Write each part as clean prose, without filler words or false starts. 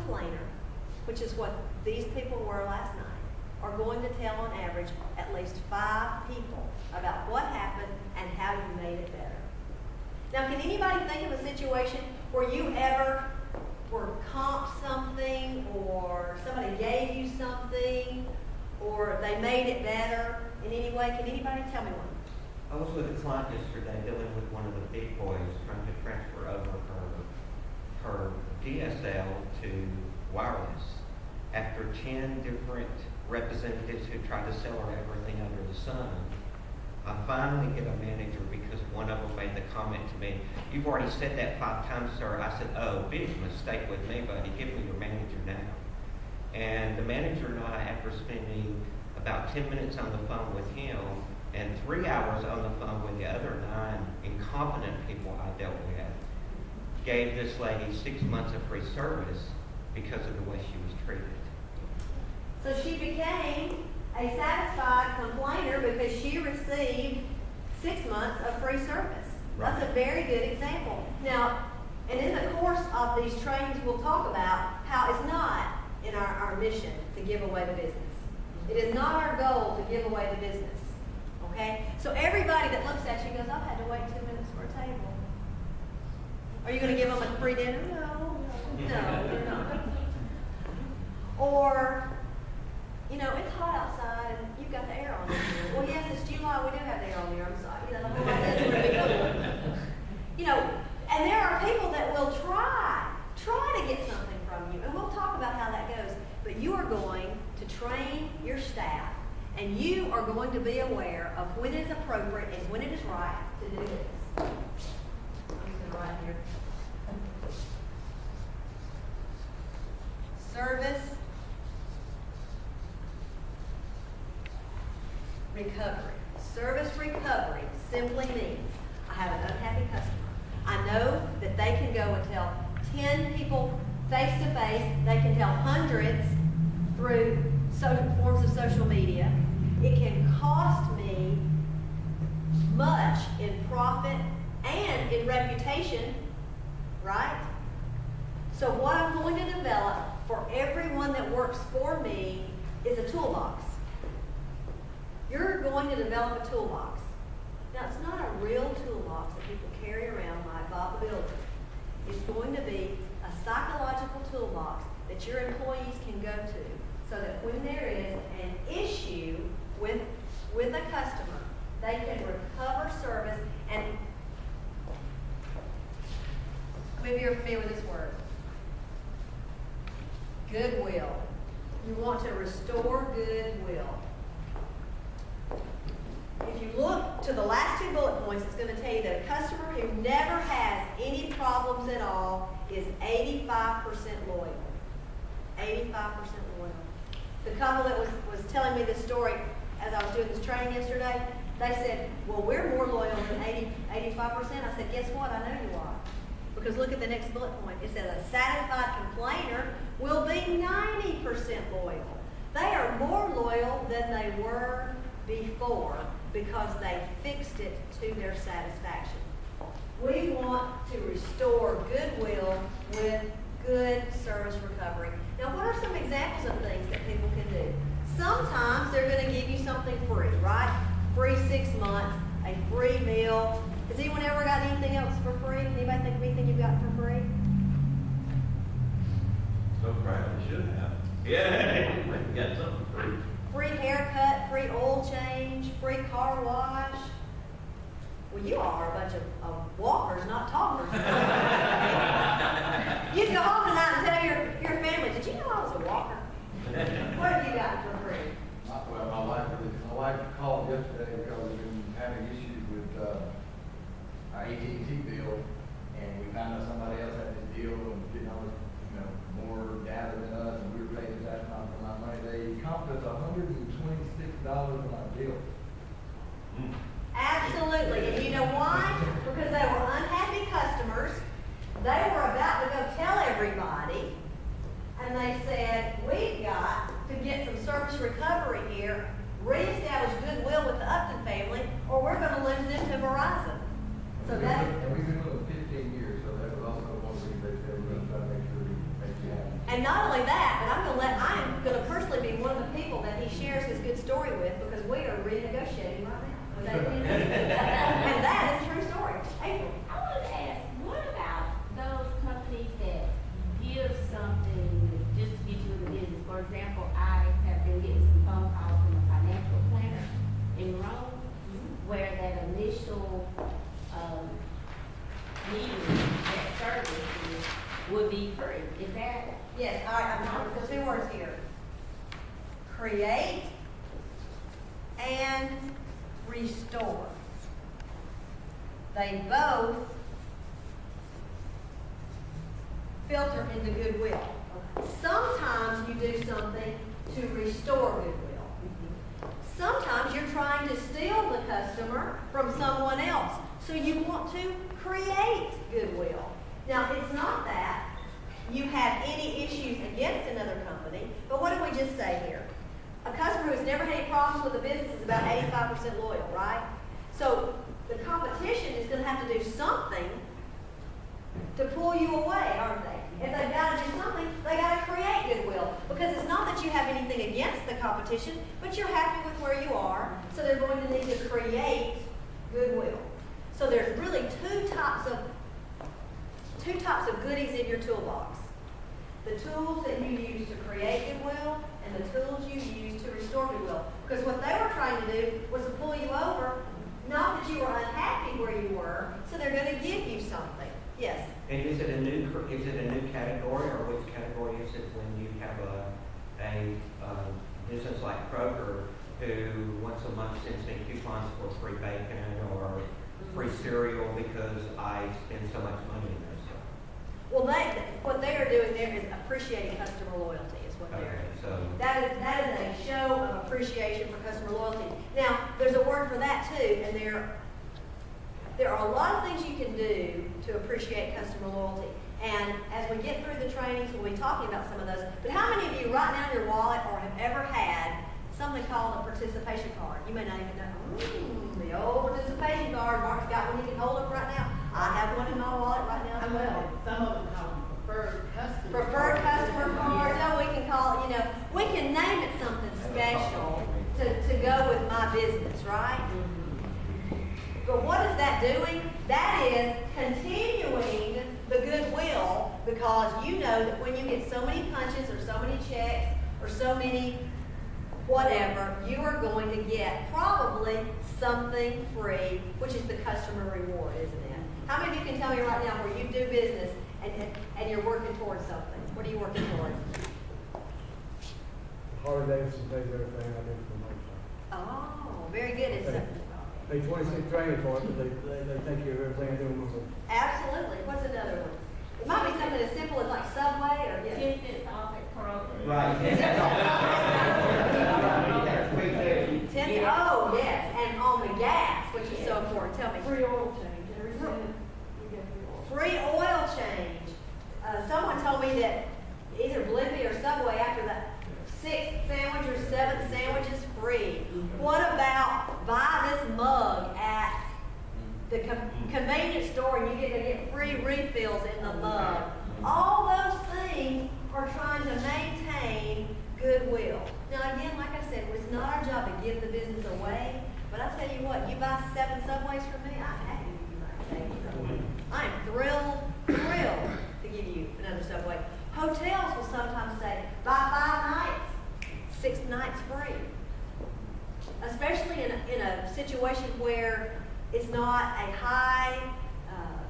complainer, which is what these people were last night, are going to tell on average at least 5 people about what happened and how you made it better. Now, can anybody think of a situation where you ever were comped something, or somebody gave you something, or they made it better in any way? Can anybody tell me one? I was with a client yesterday dealing with one of the big boys trying to transfer over her DSL to wireless. After 10 different representatives who tried to sell her everything under the sun, I finally get a manager because one of them made the comment to me, "You've already said that 5 times, sir." I said, "Oh, big mistake with me, buddy. Give me your manager now." And the manager and I, after spending about 10 minutes on the phone with him and 3 hours on the phone with the other 9 incompetent people I dealt with, gave this lady 6 months of free service because of the way she was treated. So she became a satisfied complainer because she received 6 months of free service. That's a very good example. Now, and in the course of these trainings, we'll talk about how it's not in our mission to give away the business. It is not our goal to give away the business. Okay? So everybody that looks at you goes, "I've had to wait 2 minutes for a table." Are you going to give them a free dinner? No, you're not. Or, you know, it's hot outside and you've got the air on. Well, yes, it's July. We do have the air on here. I'm sorry. You know, the whole idea is going to be cool. You know, and there are people that will try to get something from you, and we'll talk about how that goes. But you are going to train your staff, and you are going to be aware of when it is appropriate and when it is right to do this. I'm just going to write here. Service recovery. Service recovery simply means I have an unhappy customer. I know that they can go and tell 10 people face to face. They can tell hundreds through forms of social media. It can cost me much in profit and in reputation, right? So what I'm going to develop for everyone that works for me is a toolbox. You're going to develop a toolbox. Now, it's not a real toolbox that people carry around like Bob the Builder. It's going to be a psychological toolbox that your employees can go to so that when there is an issue with a customer, they can recover service. And maybe you're familiar with this word. Goodwill. You want to restore goodwill. If you look to the last 2 bullet points, it's going to tell you that a customer who never has any problems at all is 85% loyal. 85% loyal. The couple that was telling me this story as I was doing this training yesterday, they said, "Well, we're more loyal than 85%. I said, "Guess what? I know you are." Because look at the next bullet point. It says a satisfied complainer will be 90% loyal. They are more loyal than they were before because they fixed it to their satisfaction. We want to restore goodwill with good service recovery. Now, what are some examples of things that people can do? Sometimes they're going to give you something free, right? Free 6 months, a free meal. Has anyone ever got anything else for free? Anybody think of anything you've got for free? So probably should have. Yeah, we got something free. Free haircut, free oil change, free car wash. Well, you all are a bunch of walkers, not talkers. You go home tonight and tell your family, "Did you know I was a walker?" What have you got for free? Well, my wife called yesterday because we've been having issues with our AT&T bill, and we found out somebody else had this deal and getting all this, more data than us, and we were paying this amount for my money. They comped us $126 on our bill. Absolutely. And you know why? Because they were unhappy customers. They were about to go tell everybody, and they said, "We've got to get some service recovery here, reestablish goodwill with the Upton family, or we're going to lose this to Verizon." So And we've been with them 15 years, so that was also one reason they said we're going to try to make sure we make you happy. And not only that, but I am gonna personally be one of the people that he shares his good story with, because we are renegotiating right now. With AT&T. And that is a true story. April. I wanted to ask, what about those companies that give something just to get you in the business? For example, I have been getting some phone calls from a financial planner in Rome, where that initial meeting, that service would be free. Is that? Yes, all right, I'm talking for 2 words here. Create and restore. They both filter into goodwill. Sometimes you do something to restore goodwill. Sometimes you're trying to steal the customer from someone else, so you want to create goodwill. Now, it's not that you have any issues against another company, but what did we just say here? A customer who's never had any problems with a business is about 85% loyal, right? So the competition is going to have to do something to pull you away, aren't they? If they've got to do something, they got to create goodwill. Because it's not that you have anything against the competition, but you're happy with where you are, so they're going to need to create goodwill. So there's really two types of goodies in your toolbox. The tools that you use to create goodwill and the tools you use to restore goodwill. Because what they were trying to do was to pull you over, not that you were unhappy where you were, so they're going to give you something. Yes? And is it a new category, or which category is it when you have a business like Kroger who once a month sends me coupons for free bacon or free cereal because I spend so much money in their stuff? Well, what they are doing there is appreciating customer loyalty is what they're doing. So That is a show of appreciation for customer loyalty. Now, there's a word for that too, and there are a lot of things you can do to appreciate customer loyalty. And as we get through the trainings, we'll be talking about some of those. But how many of you write down your wallet or have ever had something called a participation card? You may not even know. The old participation card. Mark's got one you can hold up right now. I have one in my wallet right now as well. Some of them call them preferred customer. Preferred customer cards. Oh, we can call it, we can name it something special to go with my business, right? But what is that doing? That is continuing the goodwill, because you know that when you get so many punches or so many checks or so many whatever, you are going to get probably something free, which is the customer reward, isn't it? How many of you can tell me right now where you do business and you're working towards something? What are you working towards? Harley Davidson pays everything I do for the motorcycle. Oh, very good. It's They 26 training for it, but they take care of everything I do with my absolutely. What's another one? It might be something as simple as like Subway or 10 cents off at Kroger. right. Oh, yes, and on the gas, which is so important. Tell me. Free oil change. Every cent you get free oil. Free oil change. Someone told me that either Blimpie or Subway, after the 6th sandwich or 7th sandwich is free. What about buy this mug at the convenience store and you get free refills in the mug? All those things are trying to maintain goodwill. Now again, like I said, it's not our job to give the business away, but I tell you what, you buy 7 Subways from me, I'm happy to give you my Subway. I am thrilled to give you another Subway. Hotels will sometimes say, buy 5 nights, 6 nights free. Especially in a situation where it's not a high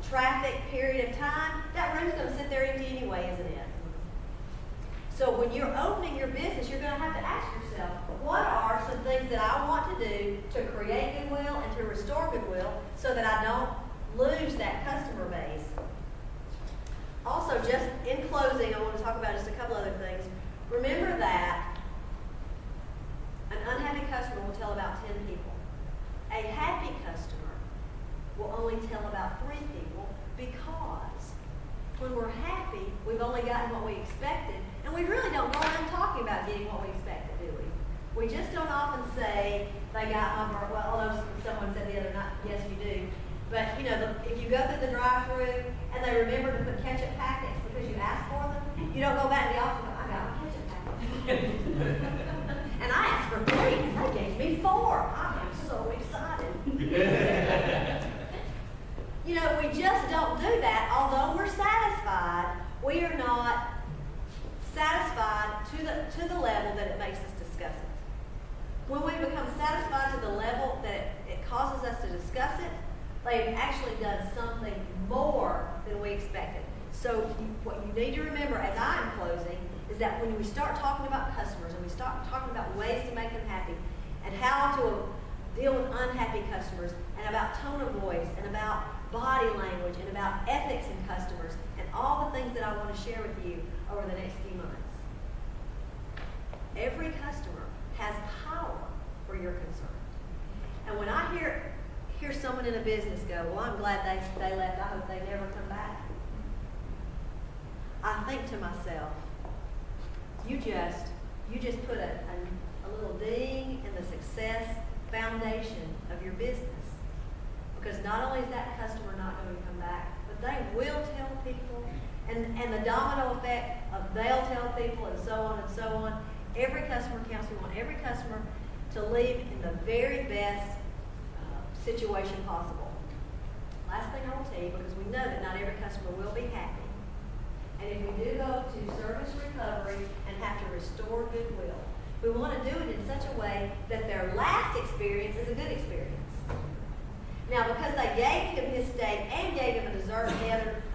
traffic period of time, that room's going to sit there empty anyway, isn't it? So when you're opening your business, you're going to have to ask yourself, what are some things that I want to do to create goodwill and to restore goodwill so that I don't lose that customer base? Also, just in closing, I want to talk about just a couple other things. Remember that an unhappy customer will tell about 10 people. A happy customer will only tell about 3 people, because when we're happy, we've only gotten what we expected, and we really don't go around talking about getting what we expected, do we? We just don't often say, they got my burger. Well, although someone said the other night, yes, you do. But, if you go through the drive-thru and they remember to put ketchup packets because you asked for them, you don't go back to the office and go, You know, we just don't do that. Although we're satisfied, we are not satisfied to the level that it makes us discuss it. When we become satisfied to the level that it causes us to discuss it, they've actually done something more than we expected. So what you need to remember as I'm closing is that when we start talking about customers and we start talking about ways to make them happy and how to deal with unhappy customers and about tone of voice and about body language and about ethics in customers and all the things that I want to share with you over the next few months. Every customer has power where you're concerned. And when I hear someone in a business go, well, I'm glad they left, I hope they never come back, I think to myself, you just put a little ding in the success foundation of your business. Because not only is that customer not going to come back, but they will tell people, and the domino effect of they'll tell people and so on and so on. Every customer counts. We want every customer to leave in the very best situation possible. Last thing I will tell you, because we know that not every customer will be happy. And if we do go to service recovery and have to restore goodwill, we want to do it in such a way that their last experience is a good experience. Now, because they gave him his steak and gave him a dessert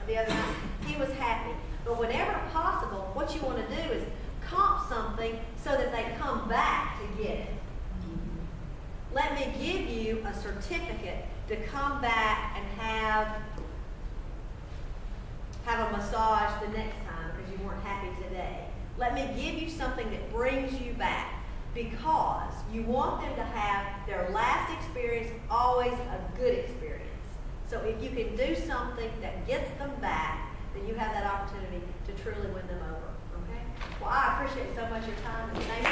the other night, he was happy. But whenever possible, what you want to do is comp something so that they come back to get it. Let me give you a certificate to come back and have a massage the next time because you weren't happy today. Let me give you something that brings you back because you want them to have their last experience always a good experience. So if you can do something that gets them back, then you have that opportunity to truly win them over. Okay? Well, I appreciate so much your time and thank you.